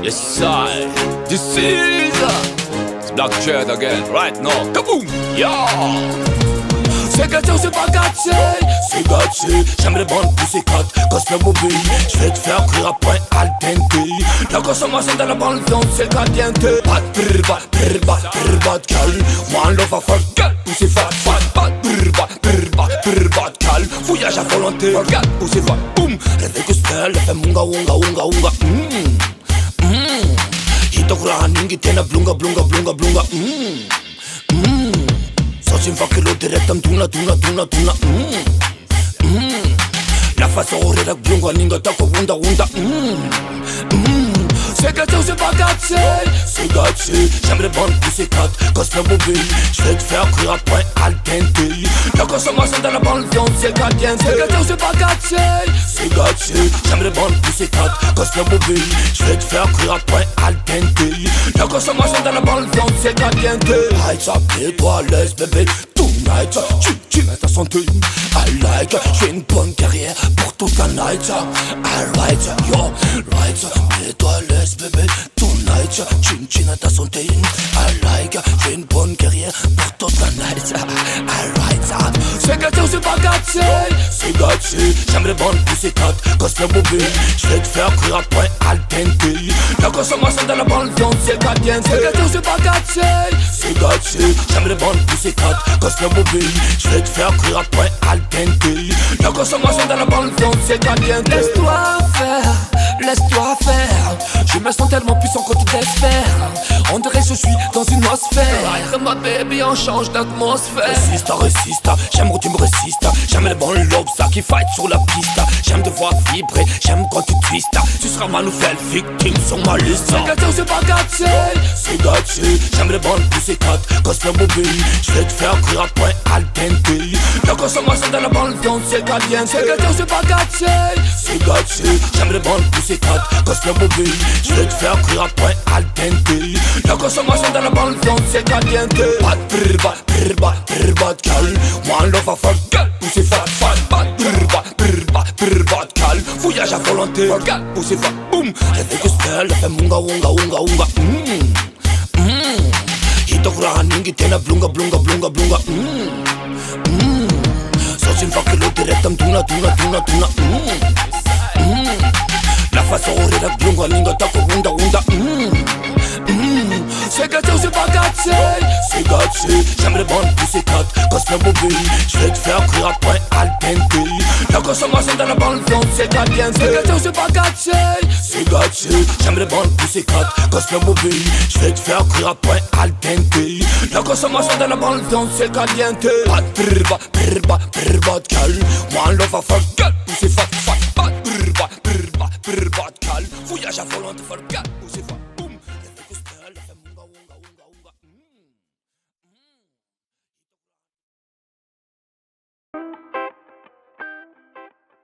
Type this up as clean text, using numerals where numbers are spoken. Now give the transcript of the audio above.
Yes, I. This is Black Jet again, right now. Kaboom! Yeah! C'est gâté ou c'est pas gâté? C'est gâté, j'aime les bandes poussées 4 gospel mobile, j'vais te faire cuire à point al dente. La consommation dans la bande viande c'est caliente. Pas de brrba de calme. One love a fuck girl, poussée fat pas de brrba de calme. Fouillage à volonté, regarde poussée fat. Boum, réveil gospel, fait munga unga. Hitokura ningi tena blunga. Simfakelo directam tuna La façon horreur blunga ninga tako wunda C'est gâté ou c'est pas gâté? C'est gâté, j'aime les bandes poussées 4 gospel mobile, j'vais te faire cuire à point al dente. La consommation dans la bande viande c'est caliente. C'est gâté ou c'est pas gâté? C'est gâté, j'aime les bandes poussées 4 gospel mobile, j'vais te faire cuire à point al dente. La consommation dans la bande viande c'est caliente. Lights up, toi laisse bébé tonight. Tu mets ta santé, I like. J'fais une bonne carrière pour toute la night. Alright, yo, right. Mets-toi laisse bébé tonight. Tu mets ta santé, I like. J'fais une bonne carrière pour toute la night. Alright, c'est gâté ou c'est pas gâté? C'est gâté, j'aime les bandes poussées 4 gospel mobile, j'vais te faire cuire à point al dente. La consommation dans la bande viande c'est caliente. C'est gâté ou c'est pas gâté? C'est gâté, j'aime les bandes poussées 4 gospel mobile, j'vais te faire cuire à point al dente. La consommation dans la bande viande c'est caliente. Laisse-toi faire. Je me sens tellement puissant quand tu te laisses faire. On dirait que je suis dans une atmosphère. Ma baby on change d'atmosphère. Résiste, j'aime quand tu me résistes. J'aime les bons lobes ça qui fight sur la piste. J'aime te voir vibrer, j'aime quand tu twistes. Tu seras ma nouvelle victime sur ma liste. C'est gâté ou c'est pas gâté? C'est gâté, j'aime les bandes poussées 4 gospel mobile, j'vais te faire cuire à point al dente. La consommation dans la bande viande c'est caliente. C'est gâté ou c'est pas gâté? C'est gâté, j'aime les bandes poussées 4 gospel mobile, j'vais te faire cuire à point al dente. La consommation dans la bande viande c'est caliente. Pas de brrba de calme. One love a fuck girl, poussée fat. Pas de brrba de calme. Fouillage à volonté, regarde poussée fat. Boum, réveil gospel, fait munga unga. Hitokura ningi tena blunga. Simfakelo directam tuna. La façon horreur blunga ninga tako wunda. C'est gâté ou c'est pas gâté? C'est gâté, j'aime les bandes poussées 4 gospel mobile, j'vais te faire cuire à point al dente. La consommation dans la bande viande c'est caliente. C'est gâté ou c'est pas gâté? C'est gâté, j'aime les bandes poussées 4 gospel mobile, j'vais te faire cuire à point al dente. La consommation dans la bande viande c'est caliente. Pas de brrba de calme. One love a fuck girl, poussée fat. Pas de brrba de calme. Fouillage à volonté, fuck girl, poussée fat.